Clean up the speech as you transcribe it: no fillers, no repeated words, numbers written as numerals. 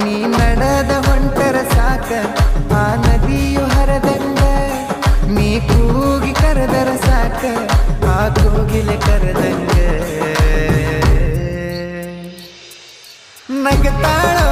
ನೀ ನಡೆದ ಹೊಂಟರ ಸಾಕ ಆ ನದಿಯು ಹರದಂಗ ನೀ ಕೂಗಿ ಕರೆದರ ಸಾಕ ಆ ಕೋಗಿಲೆ ಕರೆದಂಗ ನಗತಾಳೋ